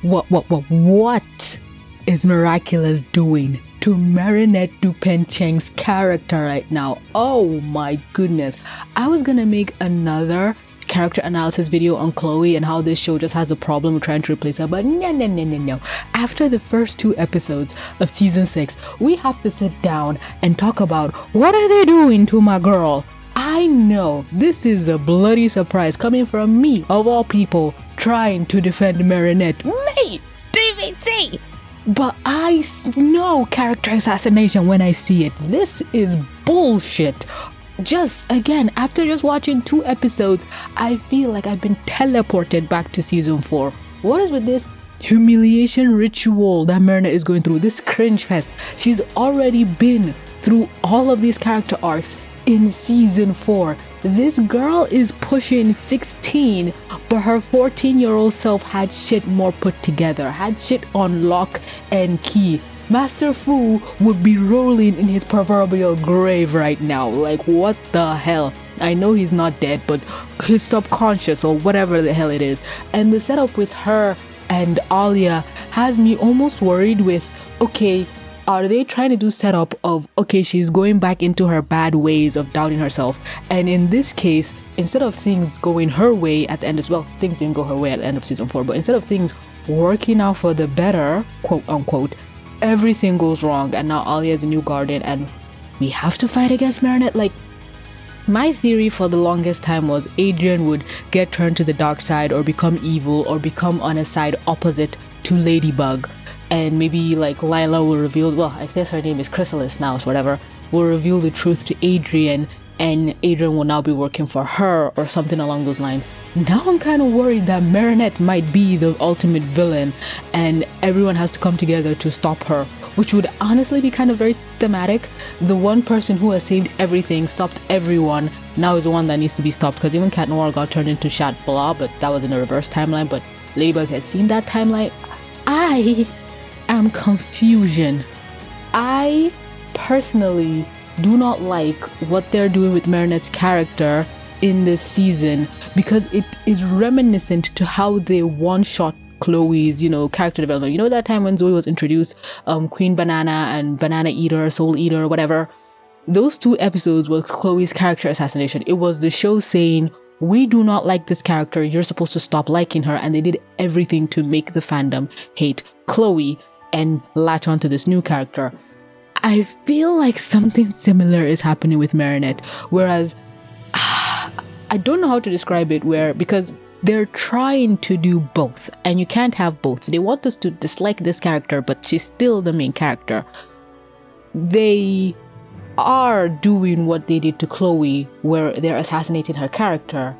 What is Miraculous doing to Marinette Dupencheng's character right now? Oh my goodness. I was gonna make another character analysis video on Chloe and how this show just has a problem with trying to replace her, but no. After the first 2 episodes of season 6, we have to sit down and talk about what are they doing to my girl. I know this is a bloody surprise coming from me, of all people, trying to defend Marinette. Me, DVT! But I know character assassination when I see it. This is bullshit. Just again, after just watching 2 episodes, I feel like I've been teleported back to season 4. What is with this humiliation ritual that Marinette is going through? This cringe fest. She's already been through all of these character arcs in season 4. This girl is pushing 16, but her 14-year-old self had shit more put together, had shit on lock and key. Master Fu would be rolling in his proverbial grave right now. Like, what the hell? I know he's not dead, but his subconscious or whatever the hell it is. And the setup with her and Alia has me almost worried with, okay, are they trying to do setup of, okay, she's going back into her bad ways of doubting herself, and in this case, instead of things going her way at the end as well, things didn't go her way at the end of season 4, but instead of things working out for the better, quote unquote, everything goes wrong, and now Alia is a new guardian and we have to fight against Marinette. Like, my theory for the longest time was Adrian would get turned to the dark side or become evil or become on a side opposite to Ladybug. And maybe like Lila will reveal, well, I guess her name is Chrysalis now, so whatever, will reveal the truth to Adrian, and Adrian will now be working for her or something along those lines. Now I'm kind of worried that Marinette might be the ultimate villain and everyone has to come together to stop her, which would honestly be kind of very thematic. The one person who has saved everything, stopped everyone, now is the one that needs to be stopped, because even Cat Noir got turned into Shat Blah, but that was in a reverse timeline, but Ladybug has seen that timeline. I am confusion. I personally do not like what they're doing with Marinette's character in this season, because it is reminiscent to how they one-shot Chloe's, character development. You know that time when Zoe was introduced, Queen Banana and Banana Eater, Soul Eater, whatever? Those 2 episodes were Chloe's character assassination. It was the show saying, we do not like this character, you're supposed to stop liking her, and they did everything to make the fandom hate Chloe and latch onto this new character. I feel like something similar is happening with Marinette, whereas I don't know how to describe it, because they're trying to do both, and you can't have both. They want us to dislike this character, but she's still the main character. They are doing what they did to Chloe, where they're assassinating her character,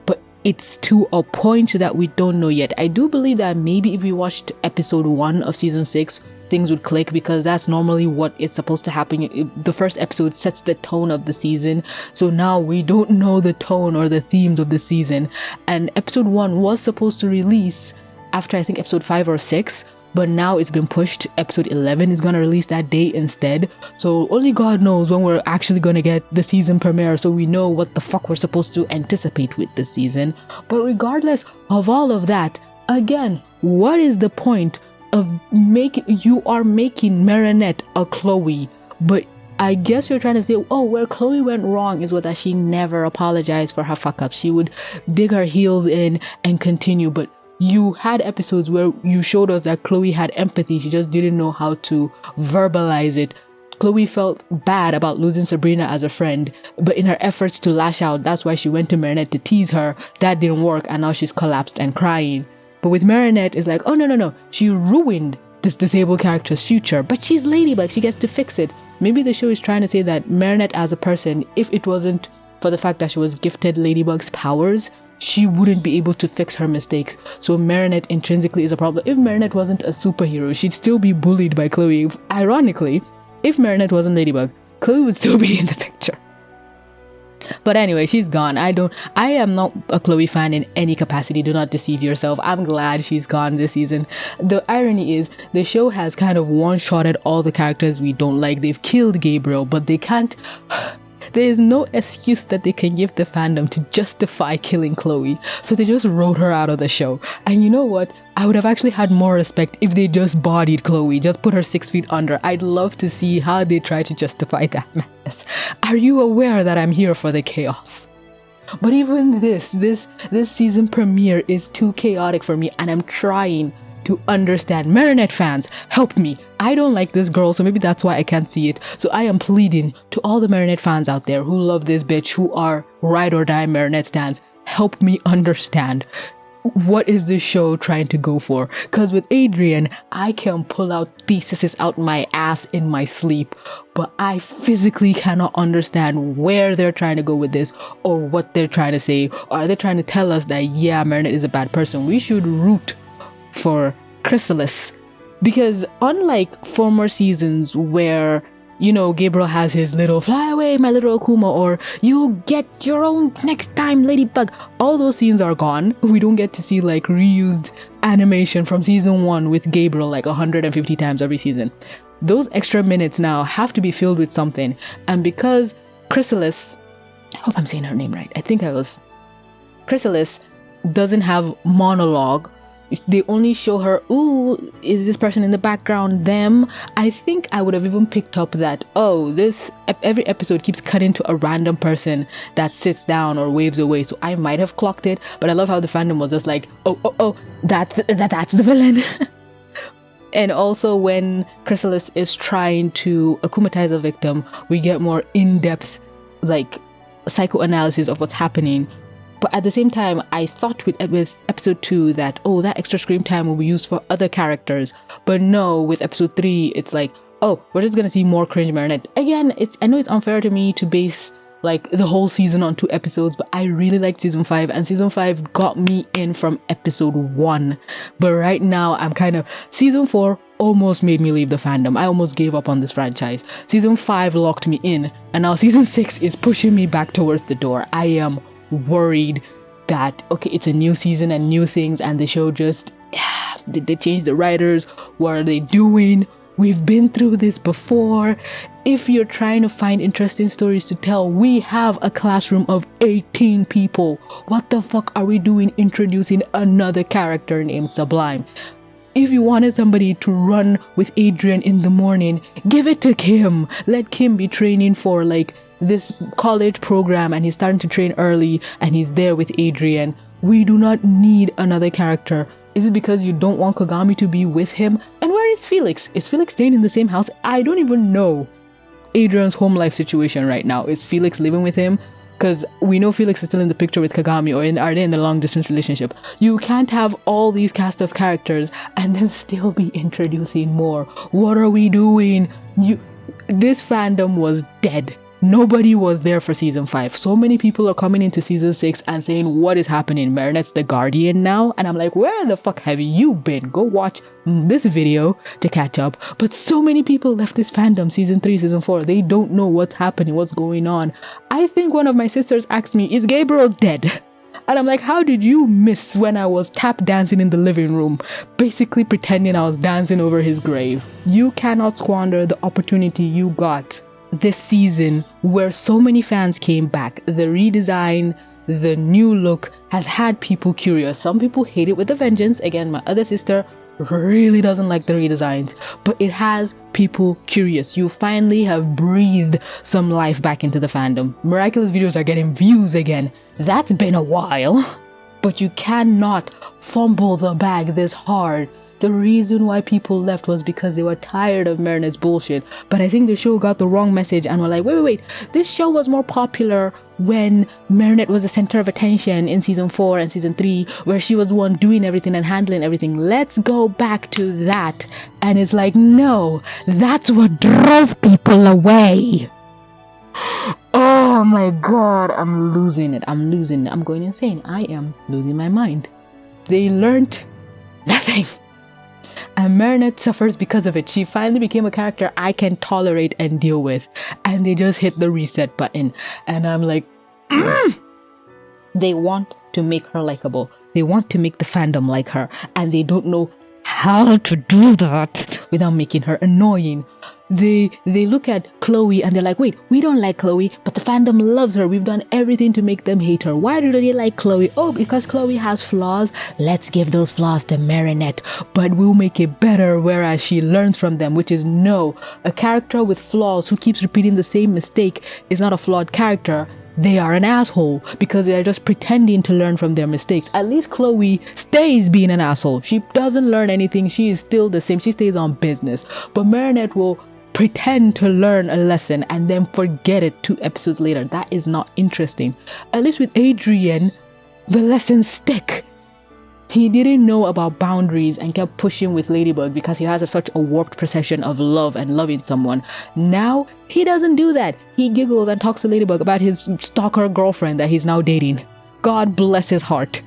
but it's to a point that we don't know yet. I do believe that maybe if we watched episode 1 of season 6, things would click, because that's normally what is supposed to happen. The first episode sets the tone of the season, so now we don't know the tone or the themes of the season, and episode 1 was supposed to release after I think episode 5 or 6, but now it's been pushed. Episode 11 is going to release that day instead, so only God knows when we're actually going to get the season premiere, so we know what the fuck we're supposed to anticipate with the season. But regardless of all of that, again, what is the point of you are making Marinette a Chloe? But I guess you're trying to say, oh, where Chloe went wrong is that she never apologized for her fuck up. She would dig her heels in and continue, but you had episodes where you showed us that Chloe had empathy, she just didn't know how to verbalize it. Chloe felt bad about losing Sabrina as a friend, but in her efforts to lash out, that's why she went to Marinette to tease her. That didn't work, and now she's collapsed and crying. But with Marinette, it's like, oh no, she ruined this disabled character's future, but she's Ladybug, she gets to fix it. Maybe the show is trying to say that Marinette as a person, if it wasn't for the fact that she was gifted Ladybug's powers, she wouldn't be able to fix her mistakes. So Marinette intrinsically is a problem. If Marinette wasn't a superhero, she'd still be bullied by Chloe. Ironically, if Marinette wasn't Ladybug, Chloe would still be in the picture. But anyway, she's gone. I am not a Chloe fan in any capacity. Do not deceive yourself. I'm glad she's gone this season. The irony is, the show has kind of one-shotted all the characters we don't like. They've killed Gabriel, but they can't There is no excuse that they can give the fandom to justify killing Chloe, so they just wrote her out of the show. And you know what? I would have actually had more respect if they just bodied Chloe, just put her 6 feet under. I'd love to see how they try to justify that madness. Are you aware that I'm here for the chaos? But even this season premiere is too chaotic for me, and I'm trying to understand. Marinette fans, help me. I don't like this girl, so maybe that's why I can't see it. So I am pleading to all the Marinette fans out there who love this bitch, who are ride or die Marinette stans. Help me understand. What is this show trying to go for? Because with Adrian, I can pull out theses out my ass in my sleep, but I physically cannot understand where they're trying to go with this, or what they're trying to say. Or are they trying to tell us that, yeah, Marinette is a bad person? We should root for Chrysalis, because unlike former seasons where, you know, Gabriel has his little fly away my little Akuma, or you get your own next time Ladybug, all those scenes are gone. We don't get to see like reused animation from season 1 with Gabriel like 150 times every season. Those extra minutes now have to be filled with something, and because Chrysalis, I hope I'm saying her name right, I think I was, Chrysalis doesn't have monologue, they only show her, ooh, is this person in the background them? I think I would have even picked up that, oh, every episode keeps cutting to a random person that sits down or waves away, so I might have clocked it. But I love how the fandom was just like, oh, that's the villain. And also when Chrysalis is trying to akumatize a victim, we get more in-depth like psychoanalysis of what's happening. But at the same time, I thought with episode 2 that, oh, that extra screen time will be used for other characters. But no, with episode 3, it's like, oh, we're just gonna see more cringe Marinette. Again, I know it's unfair to me to base like the whole season on 2 episodes, but I really liked season 5, and season 5 got me in from episode 1. But right now, I'm kind of, season 4 almost made me leave the fandom. I almost gave up on this franchise. Season 5 locked me in, and now season 6 is pushing me back towards the door. I am worried that, okay, it's a new season and new things, and the show just, did they change the writers? What are they doing? We've been through this before. If you're trying to find interesting stories to tell, we have a classroom of 18 people. What the fuck are we doing introducing another character named Sublime? If you wanted somebody to run with Adrian in the morning, give it to Kim. Let Kim be training for like this college program, and he's starting to train early, and he's there with Adrian. We do not need another character. Is it because you don't want Kagami to be with him? And where is Felix? Is Felix staying in the same house? I don't even know Adrian's home life situation right now. Is Felix living with him? Because we know Felix is still in the picture with Kagami, or are they in a long distance relationship? You can't have all these cast of characters and then still be introducing more. What are we doing? This fandom was dead. Nobody was there for season 5. So many people are coming into season 6 and saying, what is happening? Marinette's the Guardian now? And I'm like, where the fuck have you been? Go watch this video to catch up. But so many people left this fandom season 3, season 4. They don't know what's happening, what's going on. I think one of my sisters asked me, is Gabriel dead? And I'm like, how did you miss when I was tap dancing in the living room, basically pretending I was dancing over his grave? You cannot squander the opportunity you got this season where so many fans came back. The redesign, the new look has had people curious. Some people hate it with a vengeance. Again, my other sister really doesn't like the redesigns, but it has people curious. You finally have breathed some life back into the fandom. Miraculous videos are getting views again. That's been a while. But you cannot fumble the bag this hard. The reason why people left was because they were tired of Marinette's bullshit. But I think the show got the wrong message and were like, wait, this show was more popular when Marinette was the center of attention in season 4 and season 3, where she was the one doing everything and handling everything. Let's go back to that. And it's like, no, that's what drove people away. Oh my god, I'm losing it. I'm going insane. I am losing my mind. They learned nothing. And Marinette suffers because of it. She finally became a character I can tolerate and deal with. And they just hit the reset button. And I'm like, They want to make her likable. They want to make the fandom like her. And they don't know how to do that without making her annoying. they look at Chloe and they're like, wait, we don't like Chloe, but the fandom loves her. We've done everything to make them hate her. Why do they like Chloe? Oh, because Chloe has flaws. Let's give those flaws to Marinette, but we'll make it better, whereas she learns from them, which is no. A character with flaws who keeps repeating the same mistake is not a flawed character. They are an asshole because they are just pretending to learn from their mistakes. At least Chloe stays being an asshole. She doesn't learn anything. She is still the same. She stays on business. But Marinette will pretend to learn a lesson and then forget it 2 episodes later. That is not interesting. At least with Adrian, the lessons stick. He didn't know about boundaries and kept pushing with Ladybug because he has such a warped perception of love and loving someone. Now, he doesn't do that. He giggles and talks to Ladybug about his stalker girlfriend that he's now dating. God bless his heart.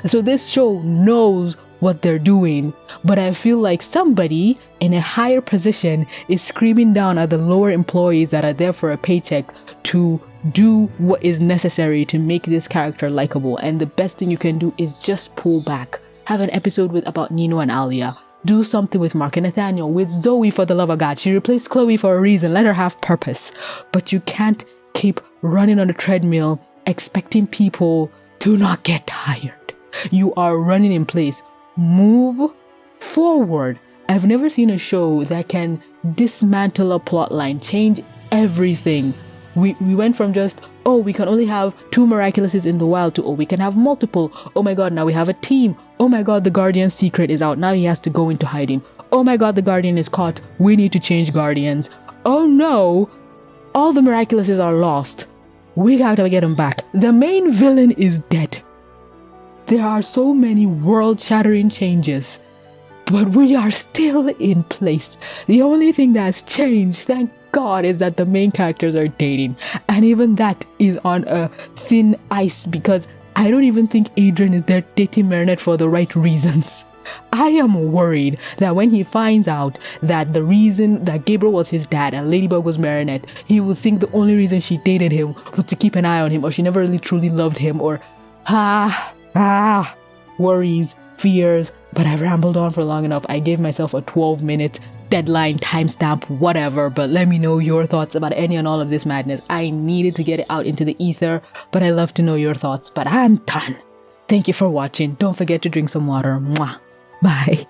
So this show knows what they're doing, but I feel like somebody in a higher position is screaming down at the lower employees that are there for a paycheck to do what is necessary to make this character likable, and the best thing you can do is just pull back. Have an episode about Nino and Alia. Do something with Mark and Nathaniel, with Zoe, for the love of God. She replaced Chloe for a reason. Let her have purpose. But you can't keep running on a treadmill expecting people to not get tired. You are running in place. Move forward. I've never seen a show that can dismantle a plotline, change everything. We went from just, oh, we can only have 2 Miraculouses in the wild to, oh, we can have multiple. Oh my god, now we have a team. Oh my god, the Guardian's secret is out. Now he has to go into hiding. Oh my god, the Guardian is caught. We need to change Guardians. Oh no, all the Miraculouses are lost. We gotta get them back. The main villain is dead. There are so many world-shattering changes, but we are still in place. The only thing that's changed, thank God, is that the main characters are dating, and even that is on a thin ice because I don't even think Adrian is there dating Marinette for the right reasons. I am worried that when he finds out that the reason that Gabriel was his dad and Ladybug was Marinette, he will think the only reason she dated him was to keep an eye on him, or she never really truly loved him, or worries, fears. But I rambled on for long enough. I gave myself a 12-minute deadline, timestamp, whatever, but let me know your thoughts about any and all of this madness. I needed to get it out into the ether, but I love to know your thoughts. But I'm done. Thank you for watching. Don't forget to drink some water. Mwah. Bye.